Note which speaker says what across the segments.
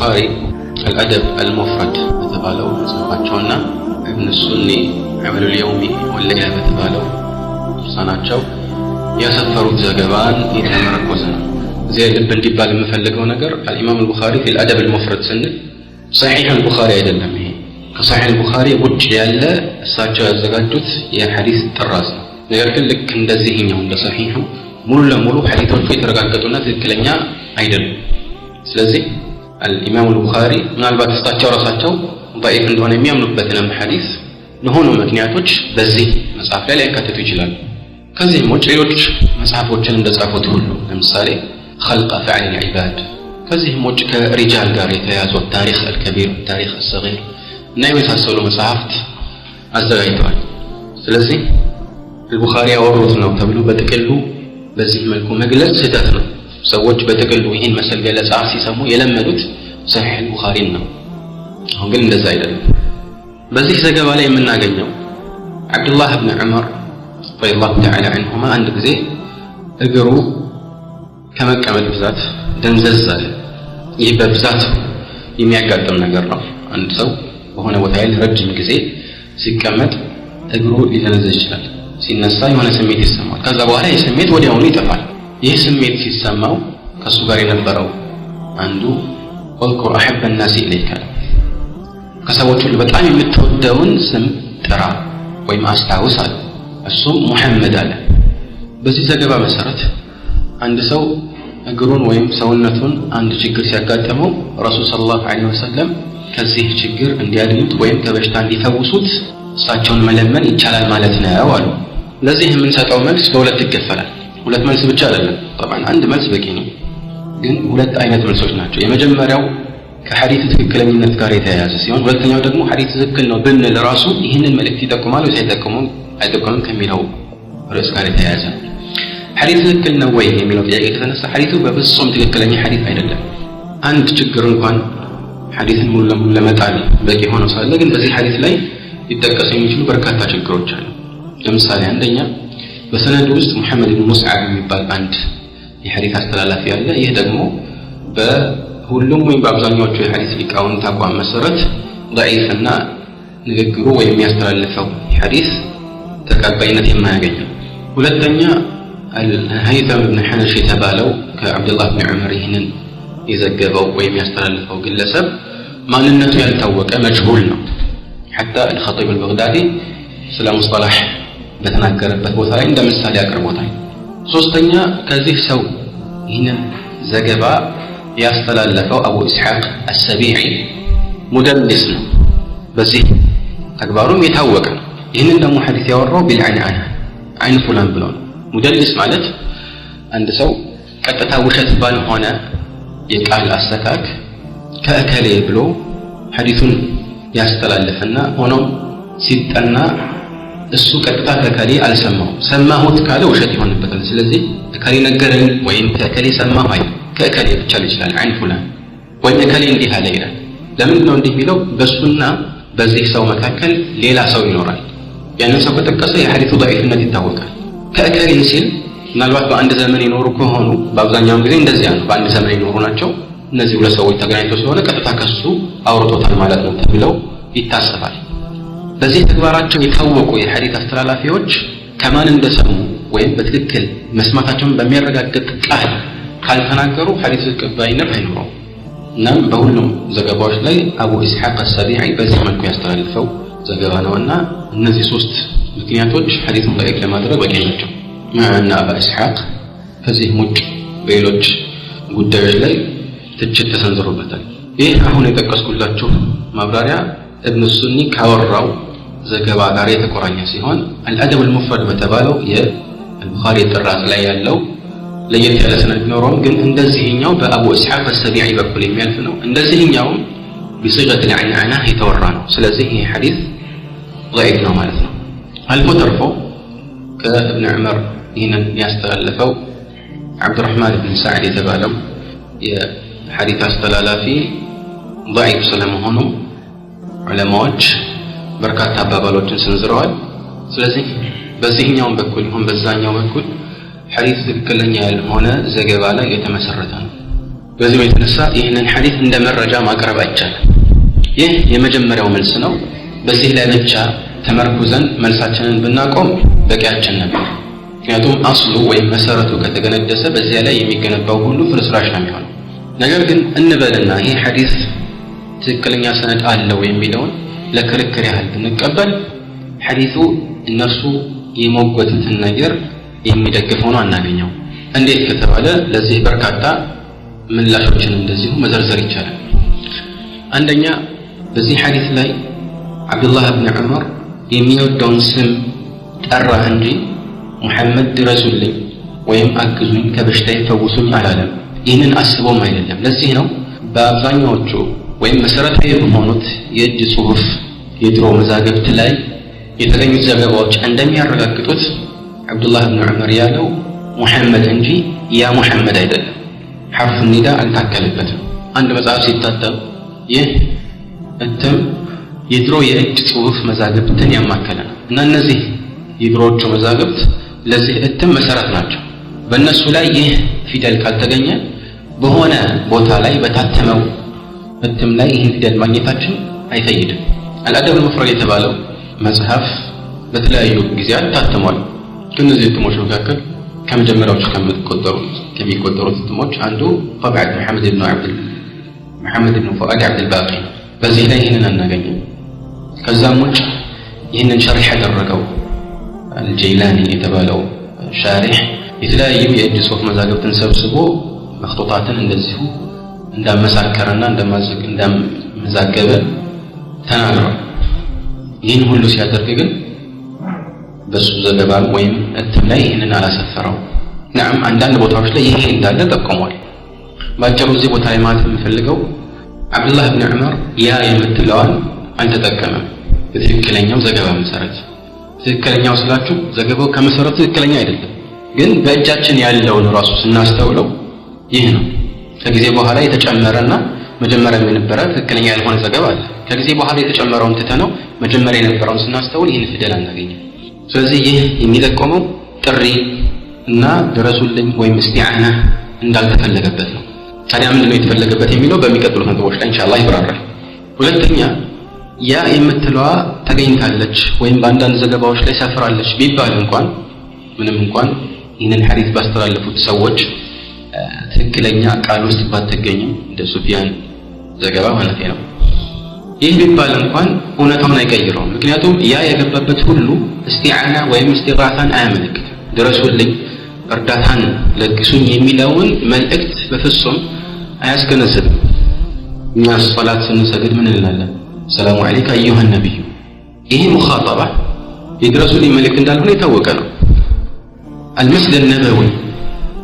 Speaker 1: البخاري الأدب المفرد بتبالو صفاتشونا ابن السني عمل اليوم والليلة بتبالو صناتشو يسفروا زجبان يتمركزنا زي اللي بنديبال المفلقون نجر الإمام البخاري في الأدب المفرد سنة صحيح البخاري أيضا هي كصحيح البخاري وجه يلا ساجا زجاجت يا حديث التراث نجر كلك عند ذهن عند صحيحه مولو حديث في ترجعتنا ذكرنيا أيضا سلزي الإمام البخاري من البات استأجر راساته ضعيف عندنا مية من بثنا حديث نهون مكنياتوش بزي مسافة لا يكتب يجلال كذي مجريوش مسافة وجن دزعفوت كله مثالي خلق فعل العباد كذي مج كرجال قارئات والتاريخ الكبير والتاريخ الصغير نايم يتحصلوا مسافة أزدغيتوان سلزي البخاري أورثنا وتبلو بتكلو بزي ملكو مجلس ستاتنا سوج بتقلو ይሄን መሰል ገለጻ ሲሰሙ የለመዱት صحيح البخاري ነው አሁን ግን እንደዛ አይደለም በዚህ ዘገባ ላይ የምናገኘው አብዱላህ ኢብኑ ዑመር رضي الله تعالى عنهما አንድ ጊዜ እግሩ ከመቀመጥ ብዛት ደንዘዝ አለ ይህ በብዛት የሚያጋጥም ነገር ነው አንድ ሰው በሆነ ቦታ ላይ ረጅም ጊዜ ሲቀመጥ እግሩ ሊደነዝዝ ይችላል ሲነሳ የሆነ ስሜት ይሰማል ከዛ በኋላ ይህ ስሜት ወዲያውኑ ይጠፋል ይህ ስሜት ሲሰማው ከሱ ጋር የነበረው አንዱ ወልቁር አሐበ الناس ኢለይከ ከሰዎች ሁሉ በጣም የምትወደውን ስም ጥራ ወይም አስታውስ አለ እሱም ሙሐመድ አለ በዚህ ዘገባ መሰረት አንድ ሰው እግሩን ወይም ሰውነቱን አንድ ችግር ሲያጋጥመው ረሱል ሰለላሁ ዐለይሂ ወሰለም ከዚህ ችግር እንዲያድኑት ወይም ከበሽታ እንዲፈውሱት እሳቸውን መለመን ይቻላል ማለት ነው አሉ ለዚህ የምንሰጠው መልስ በሁለት ይከፈላል ሁለት መልስ ብቻ አይደለም طبعا አንድ መልስ በቂ ነው ግን ሁለት አይነት መልሶች ናቸው የመጀመሪያው ከሐዲስ ትክክለኛነት ጋር የተያያዘ ሲሆን ሁለተኛው ደግሞ ሐዲስ ትክክል ነው ብንል ራሱ ይህንን መልእክት ይጠቁማል ወይስ አይጠቁምም ከሚለው ርዕስ ጋር የተያያዘ ሐዲስ ትክክል ነው ወይ የሚለው ጥያቄ ከተነሳ ሐዲሱ በፍጹም ትክክለኛ ሐዲስ አይደለም አንድ ችግር እንኳን ሐዲስን ሙሉ ለሙሉ ለመጣል በቂ ሆኖ ሳለ ግን በዚህ ሐዲስ ላይ ይጠቀሱ የሚችሉ በርካታ ችግሮች አሉ ለምሳሌ አንደኛ በሰነዱ ውስጥ ሙሐመድ ኢብኑ ሙስዓብ የሚባል አንድ የሐዲስ አስተላላፊ ያለ ይህ ደግሞ በሁሉም ወይም በአብዛኛዎቹ የሐዲስ ሊቃውንት አቋም መሰረት ضعيفና ንግግሩ ወይም የሚያስተላልፈው ሐዲስ ተቀባይነት የማያገኝ ሁለተኛ الهيثم بن حنش የተባለው ከአብዱላህ ኢብኑ ዑመር ይህንን የዘገበው ወይም ያስተላልፈው ግለሰብ ማንነቱ ያልታወቀ መጅሁል ነው حتى الخطيب البغدادي ስለ ሙስጠላህ በተናገረበት ቦታ ላይ እንደምሳሌ አቅርቦታል ሶስተኛ ከዚህ ሰው ይህንን ዘገባ ያስተላለፈው አቡ ኢስሐቅ አሰቢዒ ሙደልስ ነው በዚህ ተግባሩም የታወቀ ነው ይህንን ደግሞ ሐዲስ ያወራው ቢልዓንዓና አይን ፉላን ብሎ ነው ሙደልስ ማለት አንድ ሰው ቀጥታ ውሸት ባልሆነ የቃል አስተካክ ከእከሌ ብሎ ሐዲሱን ያስተላልፍና ሆኖም ሲጠና እሱ ቀጥታ ከከሌ አልሰማው ሰማሁት ካለ ውሸት ይሆንበታል ስለዚህ ከከሌ ነገረኝ ወይም ከከሌ ሰማሁ አይ ከከሌ ብቻ ይችላል አይን ፉላን ወይ ከከሌ እንዲህ አለ ይላል ለምን ነው እንዲህ ቢለው በሱና በዚህ ሰው መካከል ሌላ ሰው ይኖራል ያንን ሰው ከተጠቀሰ የሐዲሱ ضعيفነት ይታወቃል ከከሌ ሲል ምናልባት በአንድ ዘመን ይኖሩ ከሆኑ በአብዛኛው ጊዜ እንደዚያ ነው በአንድ ዘመን ይኖሩ ናቸው እነዚህ ሁለት ሰዎች ተገናኝተው ስለሆነ ቀጥታ ከሱ አውርቶታል ማለት ነው ተብለው ይታሰባል በዚህ ተግባራቸው የታወቁ የሐዲስ አስተላላፊዎች ከማን እንደሰሙ ወይም በትክክል መስማታቸውን በሚያረጋግጥ ቃል ካልተናገሩ ሐዲስ ተቀባይነት አይኖረውም እናም በሁሉም ዘገባዎች ላይ አቡ ኢስሐቅ አሰቢዒ በዚህ መልኩ ያስተላልፈው ዘገባ ነውና እነዚህ ሶስት ምክንያቶች ሐዲሱን ضعيف ለማድረግ በቂ ናቸው ማዕና አቡ ኢስሐቅ ከዚህ ውጭ በሌሎች ጉዳዮች ላይ ትችት ተሰንዝሮበታል ይህ አሁን የጠቀስኩላችሁ ማብራሪያ ابن السني ካወራው ዘገባ ጋር የተቆራኘ ሲሆን الادب المفرد በተባለው የቡኻሪ ጥራት ላይ ያለው ለየት ያለ ሰነድ ቢኖረውም ግን እንደዚህኛው በአቡ ኢስሐቅ አሰቢዒ በኩል የሚያልፍ ነው እንደዚህኛው بصيغه العنعنه የተወራ ነው ስለዚህ ይህ ሐዲስ ضعيف ነው ማለት ነው አልፎ ተርፎ ከኢብኑ ዑመር ይህንን ያስተላለፈው አብዱራህማን ኢብኑ ሰዒድ የተባለው የሐዲስ አስተላላፊ ضعيف ስለመሆኑ ዑለማዎች በርካታ አባባሎችን ሰንዝረዋል ስለዚህ በዚህኛው በኩል ይሁን በዛኛው በኩል ሐዲስ ትክክለኛ ያልሆነ ዘገባ ላይ የተመሰረተ ነው በዚህ የተነሳ ይህንን ሐዲስ እንደ መረጃ ማቅረብ አይቻልም። ይህ የመጀመሪያው መልስ ነው። በዚህ ላይ ብቻ ተመርኩዘን መልሳችንን ብናቆም በቂያችን ነበር። ምክንያቱም አስሉ ወይም መሰረቱ ከተገነደሰ በዚያ ላይ የሚገነባው ሁሉ ፍርስራሽ ነው የሚሆነው። ነገር ግን እንበልና ይህ ሐዲስ ትክክለኛ ሰነድ አለው የሚለውን ለክርክር ያህል ብንቀበል ሐዲሱ እነርሱ የሞገቱትን ነገር የሚደግፍ ሆኖ አናገኘው። እንዴት ከተባለ ለዚህ በርካታ ምላሾችን እንደዚሁ መዘርዘር ይቻላል። አንደኛ በዚህ ሐዲስ ላይ አብዱላህ ብን ዑመር የሚወደውን ስም ጠራህ እንጂ ሙሐመድ ድረሱልኝ ወይም አግዙኝ ከበሽታ ይፈውሱኝ አላለም። ይህንን አስቦም አይደለም። ለዚህ ነው በአብዛኛዎቹ ወይም መሰረታዊ በሆኑት የእጅ ጽሑፍ የድሮ መዛግብት ላይ የተገኙት ዘገባዎች እንደሚያረጋግጡት አብዱላህ ብን ዑመር ያለው ሙሐመድ እንጂ ያ ሙሐመድ አይደለም። ሐርፍ ኒዳ አልታከለበትም። አንድ መጽሐፍ ሲታተም ይህ እትም የድሮ የእጅ ጽሑፍ መዛግብትን ያማከለ ነው እና እነዚህ የድሮዎቹ መዛግብት ለዚህ እትም መሰረት ናቸው። በእነሱ ላይ ይህ ፊደል ካልተገኘ በሆነ ቦታ ላይ በታተመው እትም ላይ ይህን ፊደል ማግኘታችን አይፈይድም። አልአደብ አልሙፍረድ የተባለው መጽሐፍ በተለያዩ ጊዜያት ታትሟል። ከነዚህ እትሞች መካከል ከመጀመሪያዎቹ ከሚቆጠሩት እትሞች አንዱ ጠብዓት መሐመድ ብን ፉአድ አብድልባቂ። በዚህ ላይ ይህንን አናገኝም። ከዛም ውጭ ይህንን ሸሪሕ ያደረገው አልጀይላኒ የተባለው ሻሪሕ የተለያዩ የእጅ ጽሑፍ መዛግብትን ሰብስቦ መክጡጣትን እንደዚሁ እንዳመሳከረና እንዳመዛገበ ተናግሯል። ይህን ሁሉ ሲያደርግ ግን በሱ ዘገባ ወይም እትም ላይ ይህንን አላሰፈረው። ነዓም አንዳንድ ቦታዎች ላይ ይሄ እንዳለ ጠቁሟል። ባጭሩ እዚህ ቦታ ላይ ማለት የምፈልገው አብዱላህ ብን ዑመር ያ የምትለዋን አልተጠቀመም በትክክለኛው ዘገባ መሰረት። ትክክለኛው ስላችሁ ዘገባው ከመሰረቱ ትክክለኛ አይደለም፣ ግን በእጃችን ያለውን ራሱ ስናስተውለው ይህ ነው። ከጊዜ በኋላ የተጨመረና መጀመሪያ የነበረ ትክክለኛ ያልሆነ ዘገባ አለ። ከጊዜ በኋላ የተጨመረውን ትተነው መጀመሪያ የነበረውን ስናስተውል ይህን ፊደል አናገኝም። ስለዚህ ይህ የሚጠቆመው ጥሪ እና ድረሱልኝ ወይም እስቲዓና እንዳልተፈለገበት ነው። ታዲያ ምንድን ነው የተፈለገበት የሚለው በሚቀጥሉት ነጥቦች ላይ ኢንሻአላህ ይብራራል። ሁለተኛ ያ የምትለዋ ተገኝታለች ወይም በአንዳንድ ዘገባዎች ላይ ሰፍራለች ቢባል እንኳን ምንም እንኳን ይህንን ሐዲስ ባስተላለፉት ሰዎች ትክክለኛ ቃል ውስጥ ባትገኝም እንደ ሱፊያን ዘገባ ማለት ነው፣ ይህ ቢባል እንኳን እውነታውን አይቀይረውም። ምክንያቱም ያ የገባበት ሁሉ እስቲዓና ወይም እስቲጋሳን አያመለክትም። ድረሱልኝ እርዳታን ለግሱኝ የሚለውን መልእክት በፍጹም አያስገነዝብም። እኛ ሶላት ስንሰግድ ምን እንላለን? ሰላሙ ዐለይከ አዩሃ ነቢዩ። ይሄ ሙኻጠባ የድረሱልኝ መልእክት እንዳልሆነ የታወቀ ነው። አልመስጂድ ነበዊ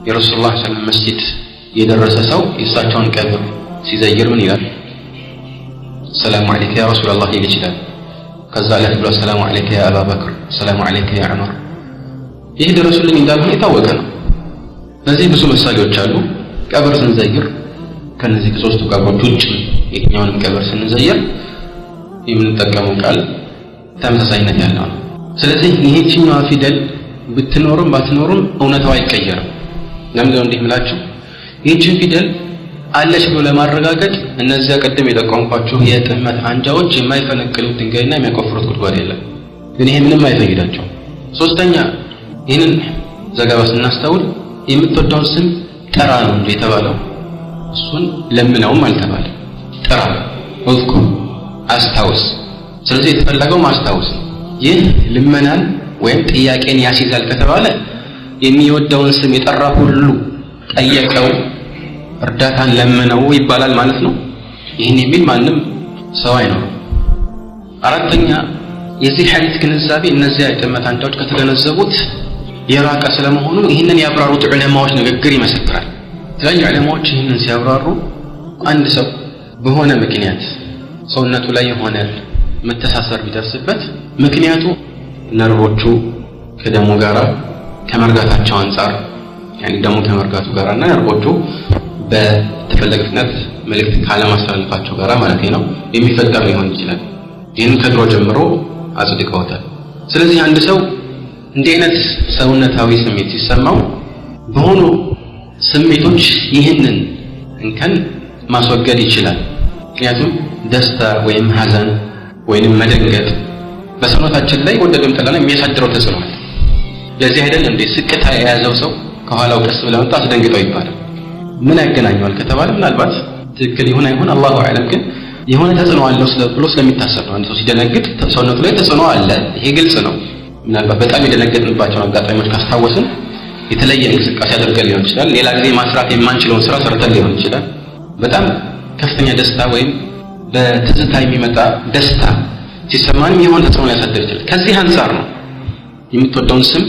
Speaker 1: የረሱላህ ሰለላሁ ዐለይሂ ወሰለም መስጂድ የደረሰ ሰው የእሳቸውን ቀብር ሲዘይር ምን ይላል? ሰላሙ ዐለይከ ያ ረሱላላህ ሊል ይችላል። ከዛ ላይ ብሎ ሰላሙ ዐለይከ ያ አባበክር፣ ሰላሙ ዐለይከ ያ ዑመር። ይህ ድረሱልኝ እንዳልሆነ የታወቀ ነው። እነዚህ ብዙ ምሳሌዎች አሉ። ቀብር ስንዘይር ከነዚህ ከሶስቱ ቀብሮች ውጭ የትኛውንም ቀብር ስንዘይር የምንጠቀመው ቃል ተመሳሳይነት ያለው ነው። ስለዚህ ይህችኛዋ ፊደል ብትኖርም ባትኖርም እውነታው አይቀየርም። ለምንድነው እንዲህ የምላችሁ? ይህችን ፊደል አለች ብሎ ለማረጋገጥ እነዚያ ቀደም የጠቆምኳችሁ የጥመት አንጃዎች የማይፈነቅሉት ድንጋይና የሚያቆፍሩት ጉድጓድ የለም። ግን ይሄ ምንም አይፈይዳቸው። ሶስተኛ ይህንን ዘገባ ስናስተውል የምትወደውን ስም ጥራ ነው እንጂ የተባለው እሱን ለምነውም አልተባለ። ጥራ ወዝኩር አስታውስ። ስለዚህ የተፈለገው ማስታወስ። ይህ ልመናን ወይም ጥያቄን ያስይዛል ከተባለ የሚወደውን ስም የጠራ ሁሉ ጠየቀው፣ እርዳታን ለመነው ይባላል ማለት ነው። ይህን የሚል ማንም ሰው አይኖርም። አራተኛ የዚህ ሐዲስ ግንዛቤ እነዚያ የጥመት አንጃዎች ከተገነዘቡት የራቀ ስለመሆኑ ይህንን ያብራሩት ዑለማዎች ንግግር ይመሰክራል። የተለያዩ ዑለማዎች ይህንን ሲያብራሩ አንድ ሰው በሆነ ምክንያት ሰውነቱ ላይ የሆነ መተሳሰር ቢደርስበት ምክንያቱ ነርቮቹ ከደሙ ጋራ ከመርጋታቸው አንፃር ደሙ ከመርጋቱ ጋራና ነርቮቹ በተፈለገ ፍጥነት መልእክት ካለማስተላለፋቸው ጋራ ማለት ነው የሚፈጠር ሊሆን ይችላል። ይህን ከድሮ ጀምሮ አጽድቀውታል። ስለዚህ አንድ ሰው እንዲህ አይነት ሰውነታዊ ስሜት ሲሰማው በሆኑ ስሜቶች ይህንን እንከን ማስወገድ ይችላል። ምክንያቱም ደስታ ወይም ሐዘን ወይም መደንገጥ በሰውነታችን ላይ ወደደም ጠላን የሚያሳድረው ተጽዕኖ አለ። ለዚህ አይደል እንዴ ስቅታ የያዘው ሰው ከኋላው ቀስ ብለው መጣ አስደንግጠው ይባላል። ምን ያገናኘዋል ከተባለ ምናልባት ትክክል ይሁን አይሁን አላሁ አዕለም፣ ግን የሆነ ተጽዕኖ አለው ብሎ ስለሚታሰብ ነው። አንድ ሰው ሲደነግጥ ሰውነቱ ላይ ተጽዕኖ አለ፣ ይሄ ግልጽ ነው። ምናልባት በጣም የደነገጥንባቸውን አጋጣሚዎች ካስታወስን የተለየ እንቅስቃሴ አድርገን ሊሆን ይችላል። ሌላ ጊዜ ማስራት የማንችለውን ስራ ሰርተን ሊሆን ይችላል። በጣም ከፍተኛ ደስታ ወይም በትዝታ የሚመጣ ደስታ ሲሰማንም የሆነ ተጽዕኖ ሊያሳድር ይችላል። ከዚህ አንፃር ነው የምትወደውን ስም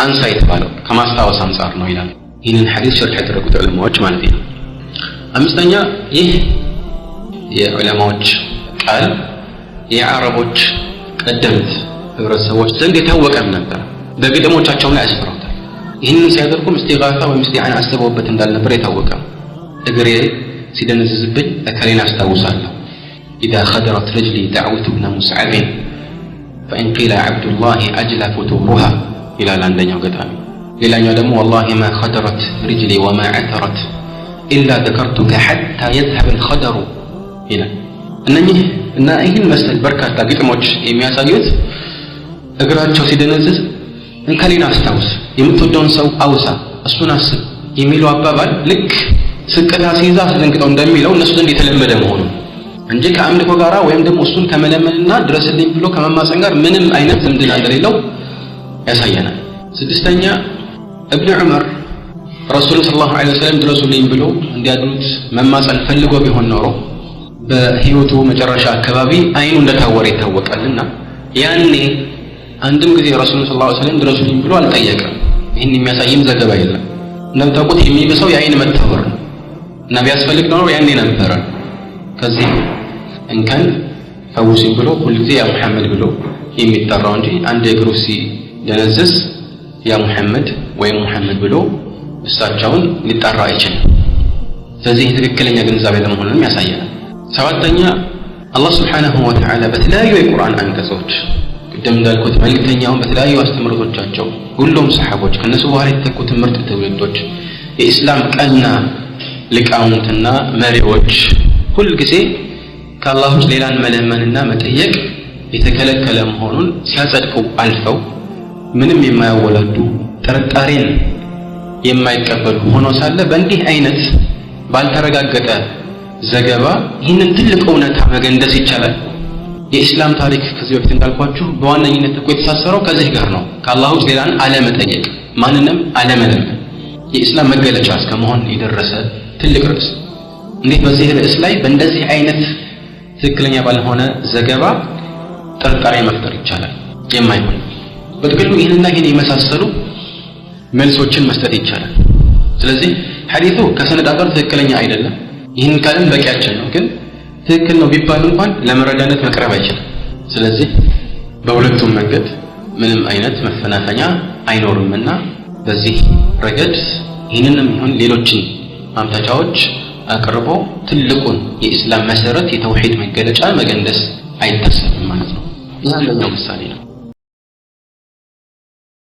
Speaker 1: አንሳ የተባለው፣ ከማስታወስ አንፃር ነው ይላል። ይህንን ሐዲስ ሸርሕ ያደረጉት ዑለማዎች ማለት ነው። አምስተኛ ይህ የዑለማዎች ቃል የአረቦች ቀደምት ህብረተሰቦች ዘንድ የታወቀም ነበር። በግጥሞቻቸው ላይ አስፍረውታል። ይህንን ሲያደርጉም እስቲጋሳ ወይም እስቲዓና አስበውበት እንዳልነበር የታወቀ እግሬ ሲደነዝዝብኝ እከሌን አስታውሳለሁ። إذا خدرت رجلي دعوت ابن مصعب فإن قيل عبد الله أجل فتورها إلى لندنيا قدامي ሌላኛው ደግሞ والله ما خدرت رجلي وما عثرت إلا ذكرتك حتى يذهب الخدر ይላል። እነኚህ እና ይህን መሰል በርካታ ግጥሞች የሚያሳዩት እግራቸው ሲደነዝዝ እንከሌን አስታውስ፣ የምትወደውን ሰው አውሳ፣ እሱን አስብ የሚለው አባባል ልክ ስቅታ ሲይዛ አስደንግጠው እንደሚለው እነሱ ዘንድ የተለመደ መሆኑ እንጂ ከአምልኮ ጋራ ወይም ደግሞ እሱን ከመለመንና ድረስልኝ ብሎ ከመማፀን ጋር ምንም አይነት ዝምድና እንደሌለው ያሳየናል። ስድስተኛ እብኑ ዑመር ረሱል ሰለላሁ ዐለይሂ ወሰለም ድረሱልኝ ብሎ እንዲያድኑት መማፀን ፈልጎ ቢሆን ኖሮ በህይወቱ መጨረሻ አካባቢ አይኑ እንደታወረ ይታወቃልና ያኔ አንድም ጊዜ ረሱል ሰለላሁ ዐለይሂ ወሰለም ድረሱልኝ ብሎ አልጠየቀም። ይህን የሚያሳይም ዘገባ የለም። እንደምታውቁት የሚብሰው የአይን መታወር ነው እና ቢያስፈልግ ኖሮ ያኔ ነበረ። ከዚህ እንከን ፈውሲኝ ብሎ ሁልጊዜ ያ ሙሐመድ ብሎ የሚጠራው እንጂ አንድ እግሩ ሲደነዝዝ ያ ሙሐመድ ወይም ሙሐመድ ብሎ እሳቸውን ሊጠራ አይችልም። ስለዚህ ትክክለኛ ግንዛቤ ለመሆኑንም ያሳያል። ሰባተኛ አላህ ሱብሓነሁ ወተዓላ በተለያዩ የቁርአን አንቀጾች ቅድም እንዳልኩት መልእክተኛውን በተለያዩ አስተምህሮቶቻቸው ሁሉም ሰሐቦች ከነሱ በኋላ የተተኩት ምርጥ ትውልዶች የኢስላም ቀና ሊቃውንትና መሪዎች ሁልጊዜ ከአላህ ውጭ ሌላን መለመንና መጠየቅ የተከለከለ መሆኑን ሲያጸድቁ አልፈው ምንም የማያወላዱ ጥርጣሬን የማይቀበሉ ሆኖ ሳለ በእንዲህ አይነት ባልተረጋገጠ ዘገባ ይህንን ትልቅ እውነታ መገንደስ ይቻላል። የኢስላም ታሪክ ከዚህ በፊት እንዳልኳችሁ በዋነኝነት እኮ የተሳሰረው ከዚህ ጋር ነው። ከአላህ ውጭ ሌላን አለመጠየቅ፣ ማንንም አለመለመን የኢስላም መገለጫ እስከመሆን የደረሰ ትልቅ ርዕስ። እንዴት በዚህ ርዕስ ላይ በእንደዚህ አይነት ትክክለኛ ባልሆነ ዘገባ ጥርጣሬ መፍጠር ይቻላል? የማይሆን በጥቅሉ ይህንና ይህን የመሳሰሉ መልሶችን መስጠት ይቻላል። ስለዚህ ሐዲሱ ከሰነድ አንፃር ትክክለኛ አይደለም፣ ይህን ቃልም በቂያችን ነው። ግን ትክክል ነው ቢባል እንኳን ለመረዳነት መቅረብ አይችልም። ስለዚህ በሁለቱም መንገድ ምንም አይነት መፈናፈኛ አይኖርምና በዚህ ረገድ ይህንንም ይሁን ሌሎችን ማምታቻዎች አቅርቦ ትልቁን የኢስላም መሰረት የተውሂድ መገለጫ መገንደስ አይታሰብም ማለት ነው። ይህ አንደኛው ምሳሌ ነው።